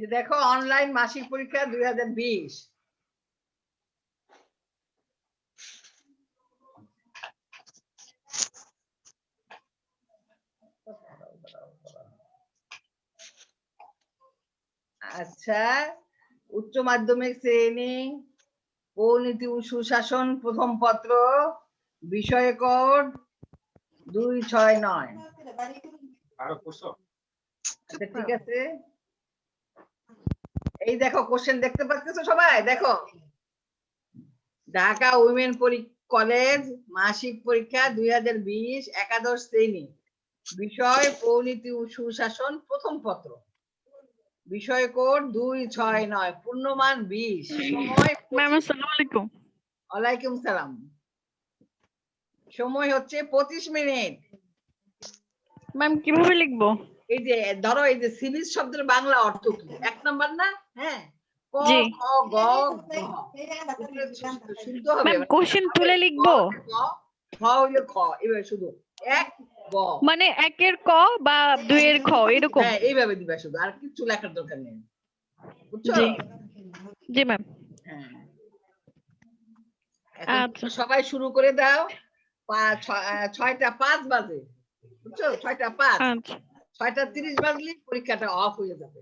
যে দেখো অনলাইন মাসিক পরীক্ষা 2020। আচ্ছা, উচ্চ মাধ্যমিক শ্রেণী পরিনীতি ও সুশাসন প্রথম পত্র, বিষয় কোড 269। আচ্ছা ঠিক আছে, এই দেখো কোশ্চেন দেখতে পাচ্ছ সবাই? দেখো, ঢাকা উইমেন কলেজ মাসিক পরীক্ষা 2020 একাদশ শ্রেণী, বিষয় পরিনীতি ও সুশাসন প্রথম পত্র, বিষয় কোড 269, পূর্ণমান 20, সময় ম্যাম আসসালামু আলাইকুম। ওয়ালাইকুম সালাম। সময় হচ্ছে 25 মিনিট। ম্যাম কিভাবে লিখবো? এই যে ধরো, এই যে সিরিজ শব্দের বাংলা অর্থ কি? এক নাম্বার না? হ্যাঁ, ক জি খ গ ঘ। শুনতে হবে ম্যাম, কোশ্চেন তুলে লিখবো খ হইলে খ, এভাবে শুধু এক গ, মানে একের ক বা দুইয়ের খ এরকম? হ্যাঁ এইভাবে দিবা শুধু, আর কিছু লেখার দরকার নেই, বুঝছো? জি জি ম্যাম। হ্যাঁ, এখন আচ্ছা সবাই শুরু করে দাও। 6টা 5 বাজে, বুঝছো? 6টা 5, আচ্ছা 6টা 30 বাজলে পরীক্ষাটা অফ হয়ে যাবে।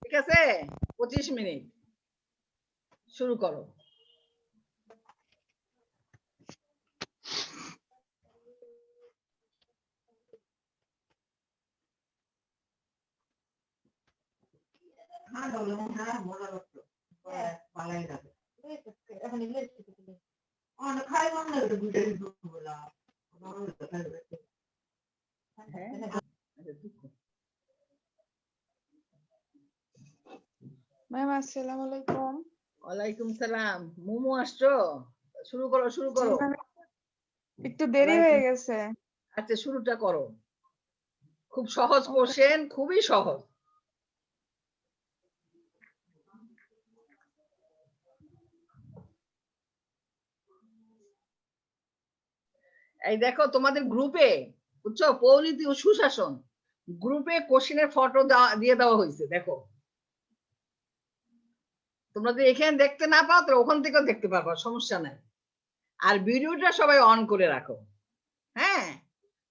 ঠিক আছে, 25 মিনিট, শুরু করো। ম্যাম আসসালামু আলাইকুম। ওয়ালাইকুম সালাম। মোমো আসছো? শুরু করো, শুরু জি করো। ম্যাম, একটু দেরি হয়ে গেছে। আচ্ছা শুরুটা করো। খুব সহজ কোশ্চেন, খুবই সহজ। এই দেখো তোমাদের গ্রুপে, বুঝছো, পরিনীতি ও সুশাসন গ্রুপে কোশ্চেনের ফটো দিয়ে দেওয়া হয়েছে। দেখো, তোমরা যদি এখানে দেখতে না পাও তো ওখান থেকেও দেখতে পারবা, সমস্যা নাই। আর ভিডিওটা সবাই অন করে রাখো। হ্যাঁ,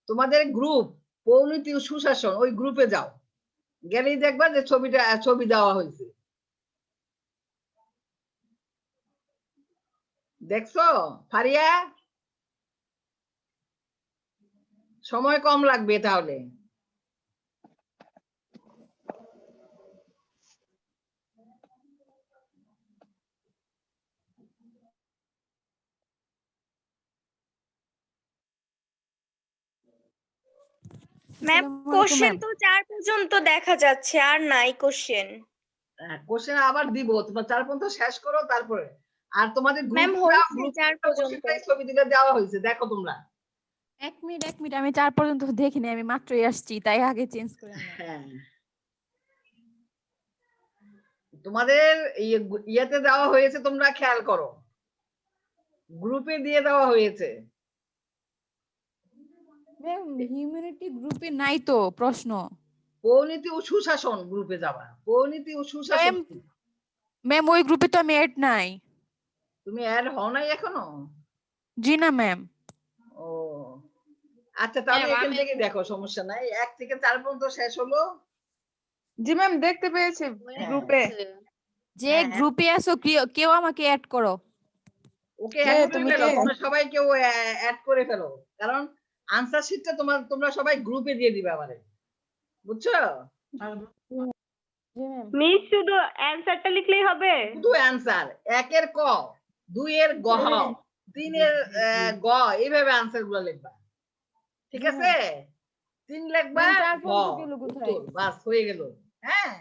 তোমাদের গ্রুপ পরিনীতি ও সুশাসন, ওই গ্রুপে যাও, গেলেই দেখবা যে ছবি দেওয়া হয়েছে। দেখছো ফারিয়া? সময় কম লাগবে তাহলে। ম্যাম আসসালামু আলাইকুম কোশ্চেন ম্যাম। তো 4 পর্যন্ত দেখা যাচ্ছে, আর নাই কোশ্চেন। কোশ্চেন আবার দিব, তোমার 4 পর্যন্ত শেষ করো তারপরে। আর তোমাদের ম্যাম হয়েছে 4 পর্যন্ত। ছবি দিলে দেওয়া হয়েছে, দেখো তোমরা। এক মিনিট, আমি 4 পর্যন্ত দেখিনি, আমি মাত্রই আসছি, তাই আগে চেঞ্জ করে নিলাম। হ্যাঁ, তোমাদের ইয়েতে দেওয়া হয়েছে, তোমরা খেয়াল করো, গ্রুপে দিয়ে দেওয়া হয়েছে। ম্যাম হিউম্যানিটি গ্রুপে নাই তো প্রশ্ন। পরিনীতি ও সুশাসন গ্রুপে যাবা, পরিনীতি ও সুশাসন। ম্যাম ওই গ্রুপে তো আমি এড নাই। তুমি অ্যাড হও নাই এখনো? জি না ম্যাম। ও আচ্ছা, তাহলে এখান থেকে দেখো, সমস্যা নাই। 1 থেকে 4 পর্যন্ত শেষ হলো। জি ম্যাম, দেখতে পেয়েছি গ্রুপে। যে হ্যাঁ, গ্রুপে আছো কেউ আমাকে অ্যাড করো। ওকে কে অ্যাড করে তুমি? ফেলো, কে? তোমরা সবাই কেউ অ্যাড করে ফেলো, কারণ আনসার শিটটা তোমরা সবাই গ্রুপে দিয়ে দিবে আমারে, বুঝছো? জি ম্যাম। মিস শুধু অ্যানসারটা লিখলেই হবে? শুধু অ্যানসার, 1 এর ক, 2 এর গ, 3 এর গ, এইভাবে আনসার গুলো লিখবা। ঠিক জি আছে? 3 লিখবা, ম্যাম 4 গ, পর্যন্ত গেল কোথায়? উত্তর, বাস হয়ে গেল। হ্যাঁ,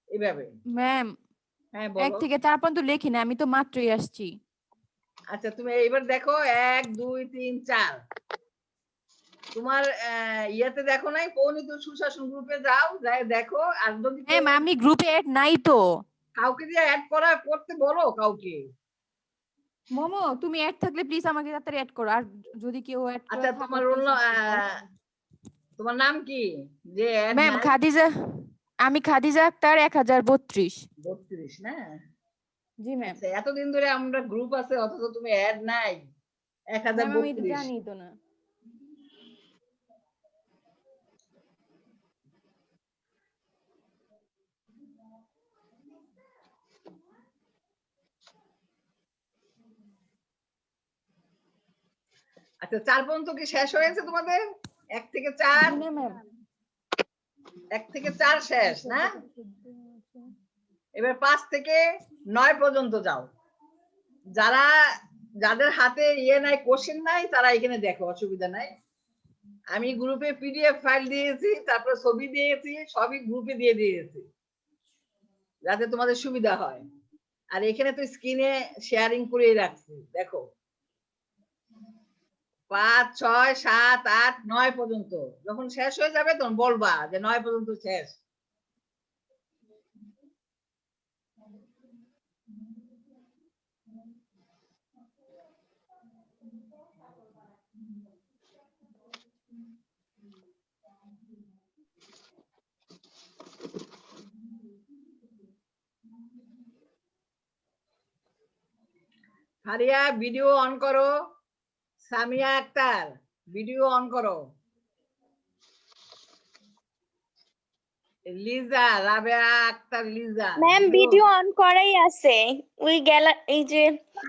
এইভাবে। ম্যাম হ্যাঁ 1 বলো। থেকে 4 পর্যন্ত লেখি না, আমি তো মাত্রই আসছি। আচ্ছা তুমি এইবার দেখো, 1 2 3 4, তোমার ইয়েতে দেখো নাই? পরিনীতি ও সুশাসন গ্রুপে যাও, যাই দেখো। আর যদি ম্যাম আমি গ্রুপে অ্যাড নাই তো। কাউকে দিয়ে অ্যাড করতে বলো কাউকে। মোমো, তুমি অ্যাড থাকলে প্লিজ আমাকে তাড়াতাড়ি অ্যাড করো। আর যদি কেউ অ্যাড করে আচ্ছা, থাকো তোমার প্লিজ আমাকে বলো। তোমার নাম কি? যে অ্যাড ম্যাম নাই? খাদিজা। আমি খাদিজা আক্তার 1032। 32 না? জি ম্যাম। আচ্ছা, এতদিন ধরে আমরা গ্রুপ আছে অথচ তুমি অ্যাড নাই। ম্যাম আমি তো 1032। জানি তো না। আচ্ছা, 4 পর্যন্ত কি শেষ হয়েছে তোমাদের? 1 থেকে 4? জি না ম্যাম। 1 থেকে 4 শেষ না? এবার 5 থেকে 9 পর্যন্ত যাও। যাদের হাতে নাই, কোশ্চেন নাই, তারা এখানে দেখো, অসুবিধা নাই। আমি গ্রুপে পিডিএফ ফাইল দিয়েছি, তারপর ছবি দিয়েছি, সবই গ্রুপে দিয়ে দিয়েছি, যাতে তোমাদের সুবিধা হয়। আর এখানে তো স্ক্রিনে শেয়ারিং করেই রাখছি, দেখো। 5, 6, 7, 8, 9 পর্যন্ত যখন শেষ হয়ে যাবে তখন বলবা যে 9 পর্যন্ত শেষ। ফারিয়া ভিডিও অন করো। সামিয়া আক্তার ভিডিও অন করো। Liza, Rabeya Akter Liza ma'am video on করাই আছে, ওই এই যে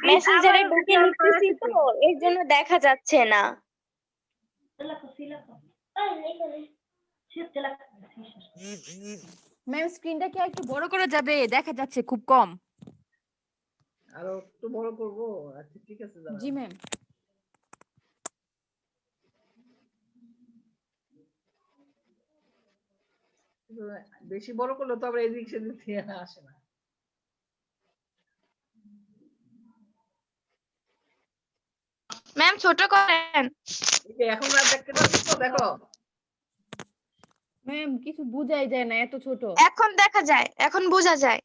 মেসেঞ্জারে ঢুকে লিখতেছি তো এর জন্য দেখা যাচ্ছে না। ম্যাম স্ক্রিনটা কি একটু বড় করা যাবে? দেখা যাচ্ছে খুব কম। আরো একটু বড় করবো? আচ্ছা ঠিক আছে, দাঁড়াও। জি ম্যাম। বেশি বড় করলে তো আবার এদিক সেদিক থেকে আসে না। ম্যাম ছোট করেন। এই যে এখন আর দেখতে পাচ্ছ তো, দেখো। ম্যাম কিছু বুঝাই যায় না, এত ছোট। এখন দেখা যায়, এখন বোঝা যায়।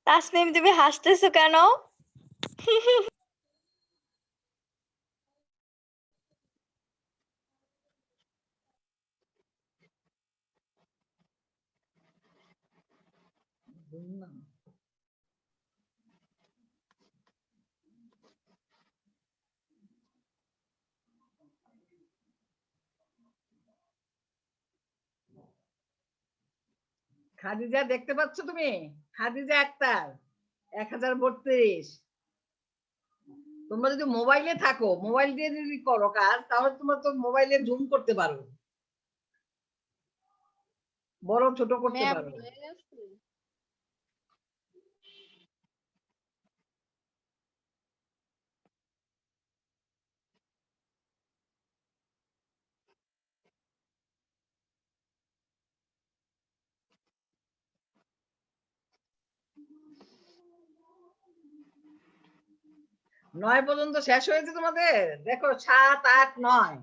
তাসনিম তুমি হাসতেছো কেন? খাদিজা দেখতে পাচ্ছ তুমি? খাদিজা আক্তার 1032। তোমরা যদি মোবাইলে থাকো, মোবাইল দিয়ে যদি করো কাজ, তাহলে তোমরা তো মোবাইলে জুম করতে পারো, বড় ছোট করতে পারো। 9 পর্যন্ত শেষ হয়েছে তোমাদের? দেখো 7, 8, 9।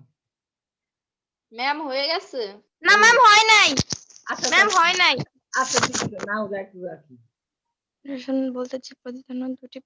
ম্যাম হয়ে গেছে? না ম্যাম হয় নাই, আচ্ছা ম্যাম হয় নাই। আচ্ছা ঠিক আছে, নাও যা একটু রাখি। বলতে যে প্রতিদান দুটি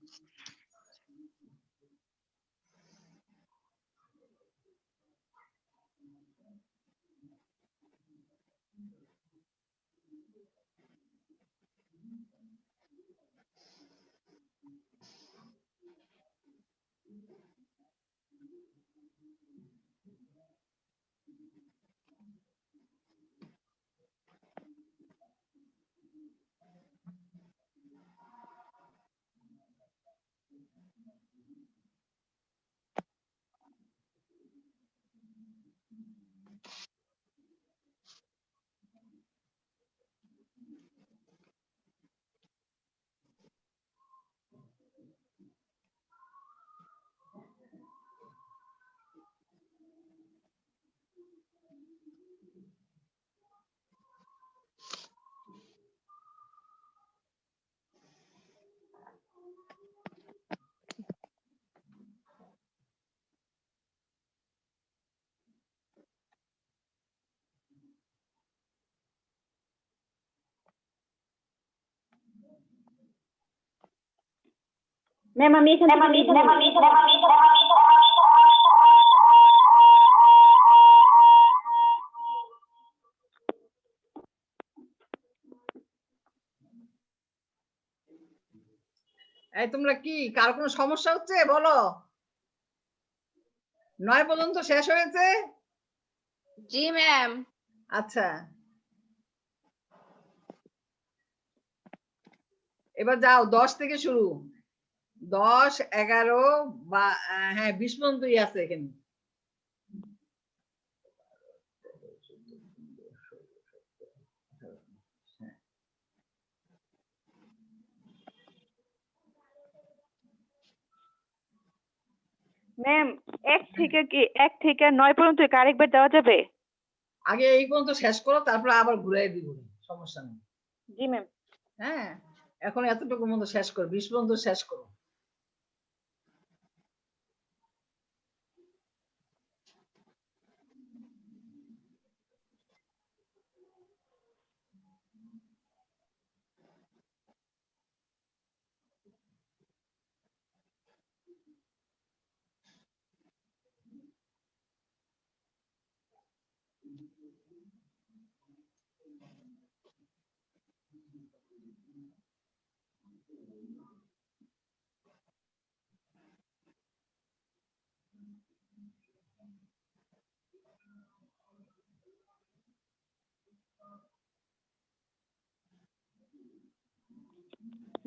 ম্যাম আমি এখান থেকে এই তোমরা কি কার কোনো সমস্যা হচ্ছে বলো? 9 পর্যন্ত শেষ হয়েছে? জি ম্যাম। আচ্ছা, এবার যাও 10 থেকে শুরু। 10, 11 বা হ্যাঁ 20 পর্যন্তই আছে এখানে। ম্যাম 1 থেকে 9 পর্যন্ত কি আরেকবার দেওয়া যাবে? আগে এই পর্যন্ত শেষ করো, তারপর আবার ঘুরাই দিব, সমস্যা নেই। জি ম্যাম। হ্যাঁ, এখন এতটুকু মতো শেষ করো, 20 পর্যন্ত শেষ করো।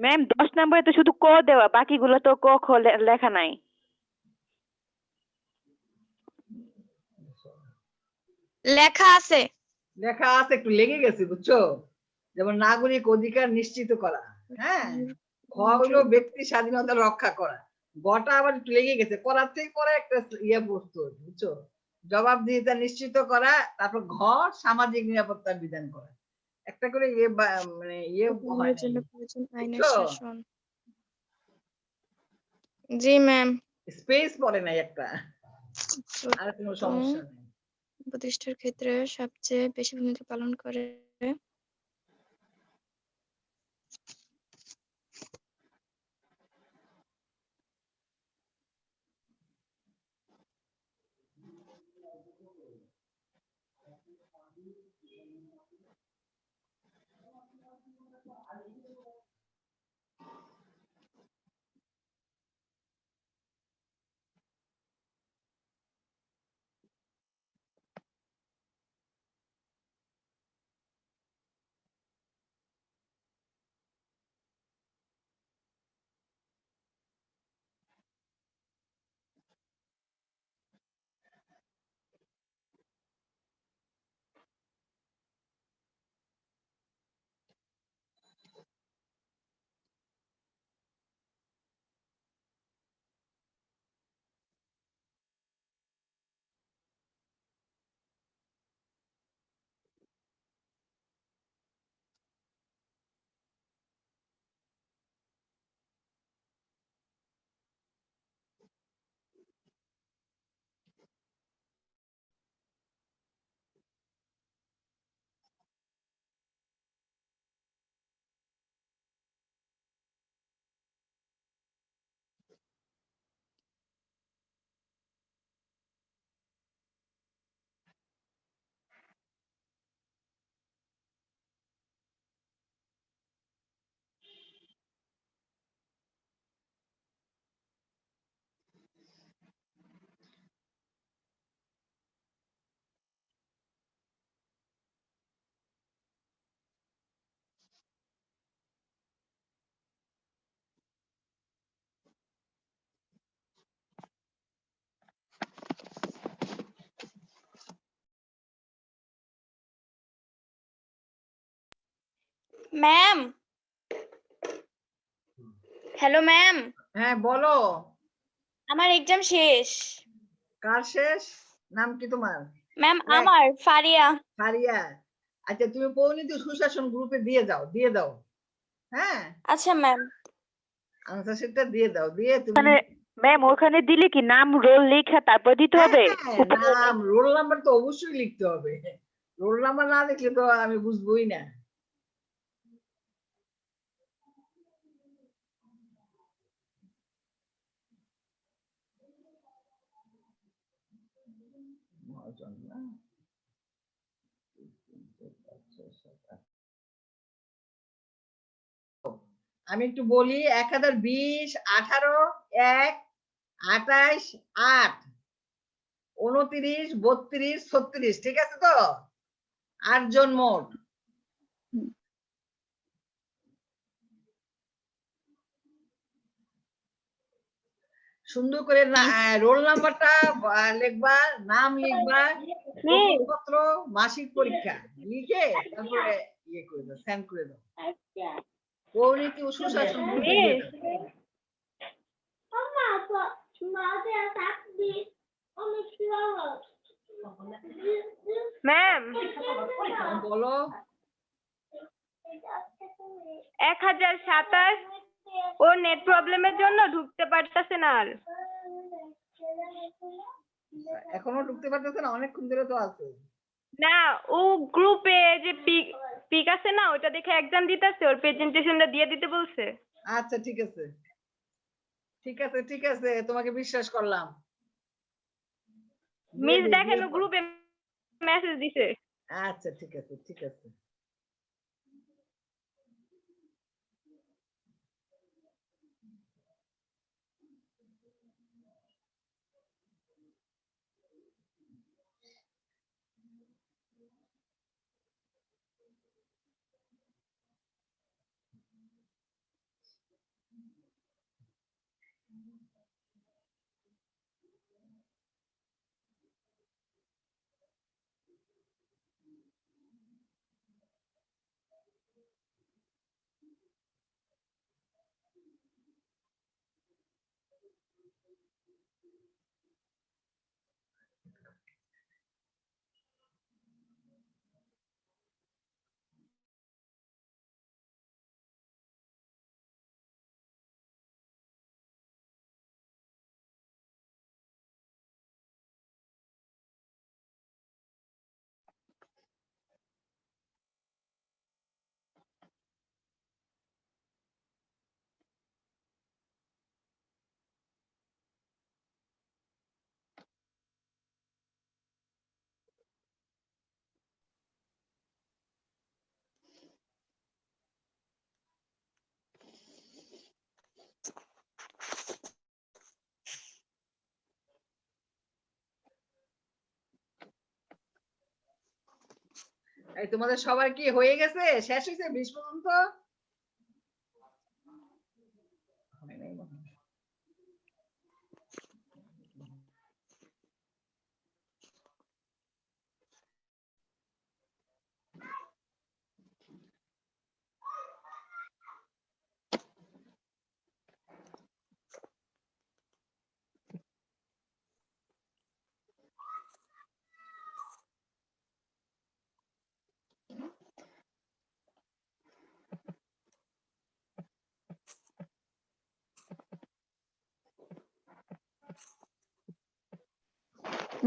ম্যাম 10 নম্বরে তো শুধু ক দেওয়া, বাকিগুলো তো ক খ লেখা নাই। লেখা আছে। লেখা আছে, একটু লেগে গেছে বুঝছো, যেমন নাগরিক অধিকার নিশ্চিত করা। হ্যাঁ, খ হলো ব্যক্তি স্বাধীনতা রক্ষা করা। গটা আবার একটু লেগে গেছে, করার থেকে পরে একটা ইয়ে বসতো বুঝছো, জবাবদিহিতা নিশ্চিত করা। তারপর ঘ সামাজিক নিরাপত্তার বিধান করা। একটা করে ইয়ে মানে ইয়ে হয় না, বুঝছো? জি ম্যাম। স্পেস পড়ে নাই একটা, আর কোনো সমস্যা নেই। প্রতিষ্ঠার ক্ষেত্রে সবচেয়ে বেশি ভূমিকা পালন করে। ম্যাম, হ্যালো ম্যাম, হ্যাঁ বলো। আমার এক্সাম শেষ। কার শেষ? নাম কি তোমার? ম্যাম আমার ফারিয়া। ফারিয়া। আচ্ছা, তুমি পরিণীতি সুশাসন গ্রুপে দিয়ে দাও। হ্যাঁ, আচ্ছা ম্যাম। আনসার শিটটা দিয়ে দাও, দিয়ে তুমি মানে ম্যাম ওখানে দিলে কি নাম রোল লেখা তারপর দিতে হবে? হ্যাঁ, নাম রোল নাম্বার তো অবশ্যই লিখতে হবে। রোল নাম্বার না লিখলে তো আমি বুঝবোই না। আমি একটু বলি 1020 18 1 28 8 29 32 36 ঠিক আছে তো 8 জন মোট। সুন্দর করে রোল নাম্বারটা লিখবা, নাম লিখবা, প্রশ্নপত্র, মাসিক পরীক্ষা লিখে তারপরে ইয়ে করে দাও, সেন্ড করে দাও। পরিণীতি ও সুশাসন গ্রুপে দিয়ে দাও। ম্যাম বলো 1027 ও নেট প্রবলেমের জন্য ঢুকতে পারতেছে না আর। এখনো ঢুকতে পারতেছে না? অনেকক্ষণ ধরে তো আছে। না ও গ্রুপে যে পিক আছে না ওটা দেখে এক্সাম দিতেছে, ওর প্রেজেন্টেশনটা দিয়ে দিতে বলছে। আচ্ছা ঠিক আছে ঠিক আছে ঠিক আছে, তোমাকে বিশ্বাস করলাম। মিস দেখেন গ্রুপে মেসেজ দিছে। আচ্ছা ঠিক আছে ঠিক আছে। এই তোমাদের সবার কি হয়ে গেছে? শেষ হয়েছে 20 পর্যন্ত?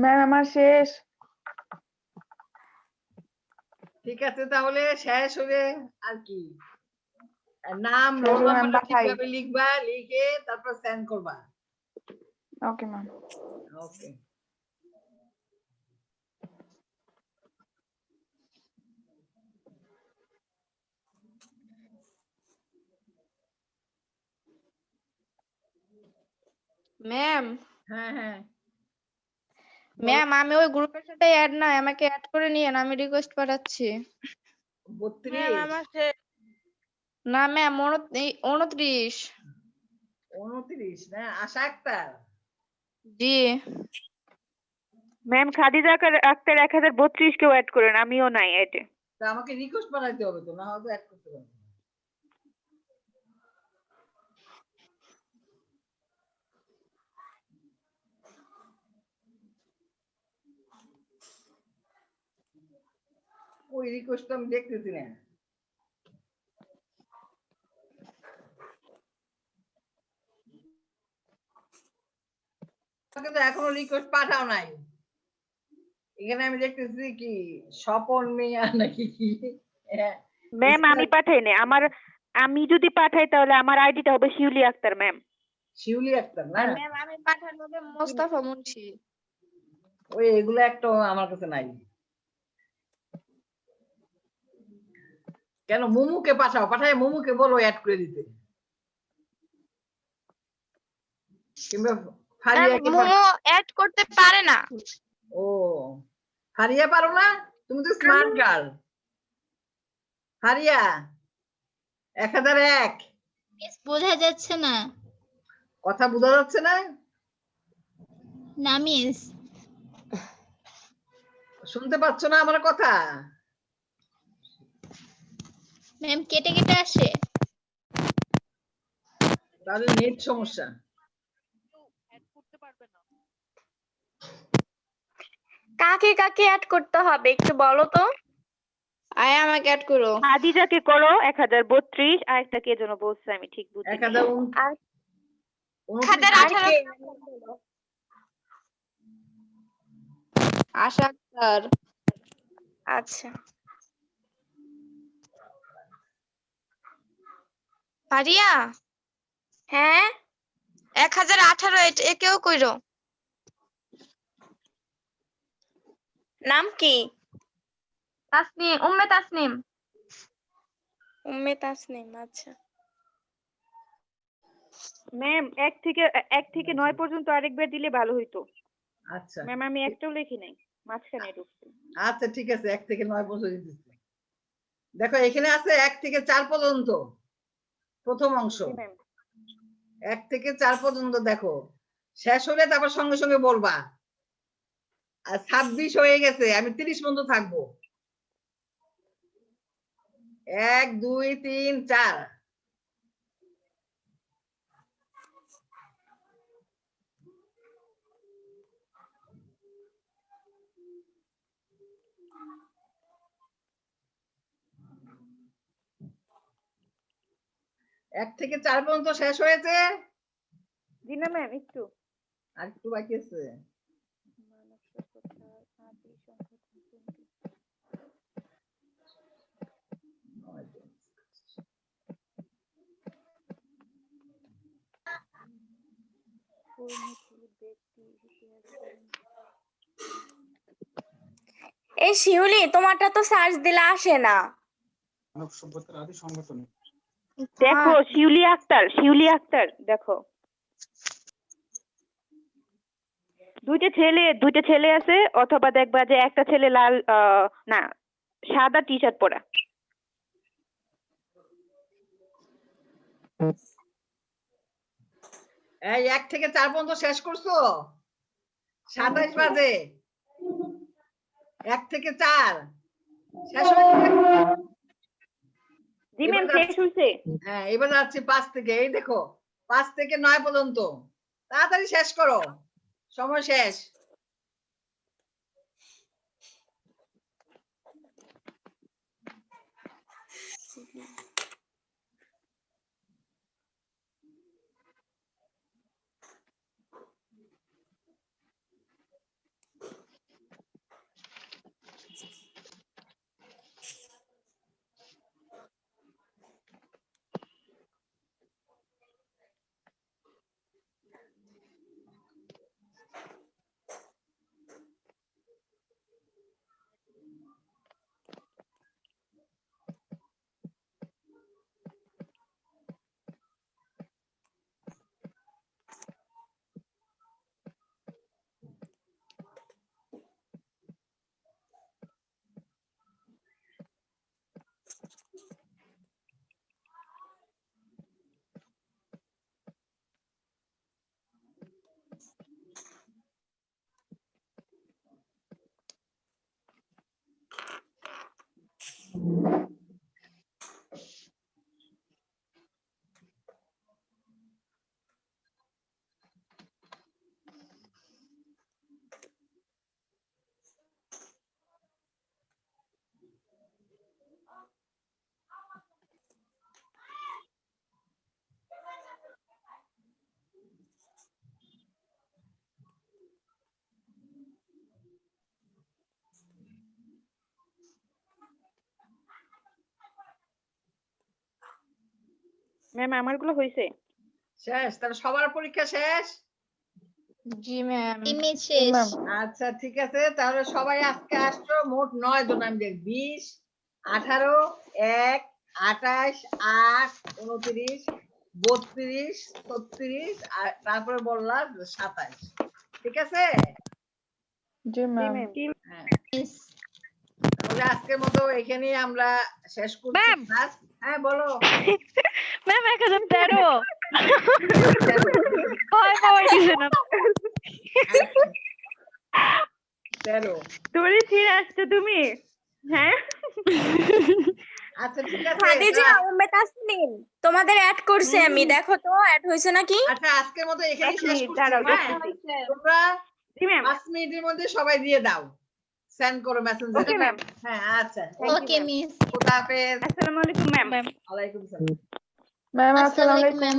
ম্যাম আমার শেষ। ঠিক আছে তাহলে শেষ হলে আর কি, নাম শেষ রোল হলে নাম্বারটা পাঠাই। ঠিকভাবে লিখবা, লিখে তারপর সেন্ড করবা। Okay ma'am. ওকে। ম্যাম হ্যাঁ হ্যাঁ ম্যাম আমি ওই গ্রুপের সাথে অ্যাড নাই, আমাকে অ্যাড করে নিয়েন, আমি রিকোয়েস্ট পাঠাচ্ছি। 32 না ম্যাম 29। 29 না? আশা আক্তার জি ম্যাম খাদিজা আক্তার 1032 কেও অ্যাড করেন, আমিও নাই এতে। তা আমাকে রিকোয়েস্ট বানাইতে হবে তো, না হয়তো অ্যাড করতে পারবো না। ওই রিকোয়েস্ট আমি দেখতেছি না। কিন্তু এখনো রিকোয়েস্ট পাঠাও নাই। এখানে আমি দেখতেছি কি স্বপন মিয়া নাকি কি। ম্যাম আমি পাঠাই না, আমি যদি পাঠাই তাহলে আমার আইডিটা হবে শিউলি আক্তার ম্যাম। শিউলি আক্তার না? ম্যাম আমি পাঠানো হবে মোস্তফা মুন্সি। ওই এগুলো একটা আমার কাছে নাই। কেন মুমুকে পাঠাও, পাঠায় মুমুকে বলো অ্যাড করে দিতে, কিংবা ফারিয়াকে মোমো অ্যাড করতে পারে না। ও ফারিয়া পারো না? তুমি তো স্মার্ট গার্ল। ফারিয়া 1001 বোঝা যাচ্ছে না। কথা বোঝা যাচ্ছে না? না মিস। শুনতে পাচ্ছ না আমার কথা? ম্যাম কেটে কেটে আসে। তাহলে নেট সমস্যা। কাকে কাকে অ্যাড করতে হবে একটু বলো তো। আয় আমাকে অ্যাড করো। হাদিজাকে করো 1032, আর একটা কে যেন বলছে আমি ঠিক বুঝি 1029 আর 1018 আশা আক্তার। আচ্ছা ফারিয়া হ্যাঁ 1018 একেও কইরো। নাম কি? তাসনিম, উম্মে তাসনিম। উম্মে তাসনিম। আচ্ছা ম্যাম 1 থেকে 9 পর্যন্ত আরেকবার দিলে ভালো হইতো। আচ্ছা ম্যাম আমি একটাও লিখি নাই, মাঝখানে ঢুকছে। আচ্ছা ঠিক আছে, 1 থেকে 9 পর্যন্ত দিতেছি। দেখো এখানে আছে 1 থেকে 4 পর্যন্ত প্রথম অংশ। জি ম্যাম। 1 থেকে 4 পর্যন্ত দেখো, শেষ হলে তারপর সঙ্গে সঙ্গে বলবা। আর 26 হয়ে গেছে, আমি 30 পর্যন্ত থাকবো। 1 2 3 4 1 থেকে 4 পর্যন্ত শেষ হয়েছে। জি না ম্যাম একটু। আর একটু বাকি আছে। এই শিউলি তোমারটা তো সার্চ দিলে আসে না। মানব সভ্যতার আদি সংগঠনে দেখো শিউলি আক্তার দেখো, দুইটা ছেলে আছে, অথবা দেখবা যে একটা ছেলে লাল না সাদা টি শার্ট পরা। এই 1 থেকে 4 পর্যন্ত শেষ করছো? 27 বাজে। 1 থেকে 4 শেষ হয়েছে। জি ম্যাম শেষ হইছে। হ্যাঁ এবার যাচ্ছি 5 থেকে। এই দেখো 5 থেকে 9 পর্যন্ত, তাড়াতাড়ি শেষ করো, সময় শেষ। ম্যাম আমারগুলো হইছে। শেষ, তাহলে সবার পরীক্ষা শেষ। জি ম্যাম। ইমেজ শেষ। আচ্ছা ঠিক আছে, তাহলে সবাই আজকে আসছো মোট 9 জন। আমি দেখ 20 18 1 28, 8, 29, 32, 36 আর তারপরে বললাম 27। ঠিক আছে? জি ম্যাম। হ্যাঁ, মিস তাহলে আজকের মতো এখানেই আমরা শেষ করছি ম্যাম। ক্লাস। হ্যাঁ বলো। ম্যাম 1013 ভয় পাওয়াই দিছে না। 13। তোরে ছিঁড়ে আসছো তুমি, হ্যাঁ? আচ্ছা ঠিক আছে। খাদিজা উম্মে তাসনিম তোমাদের অ্যাড করছে আমি, দেখো তো অ্যাড হয়েছে নাকি? আচ্ছা আজকের মতো এখানেই এক শেষ মিনিট করছি। দাঁড়াও, হ্যাঁ? দেখতেছি। তোমরা জি ম্যাম। 5 মিনিটের মধ্যে সবাই দিয়ে দাও, সেন্ড করো মেসেঞ্জারে। Okay ma'am. হ্যাঁ আচ্ছা, ওকে মিস খোদা হাফেজ। আসসালামু আলাইকুম ম্যাম। ম্যাম ওয়ালাইকুম সালাম। ম্যাম আসসালামু আসসালামু আলাইকুম আলাইকুম। ম্যাম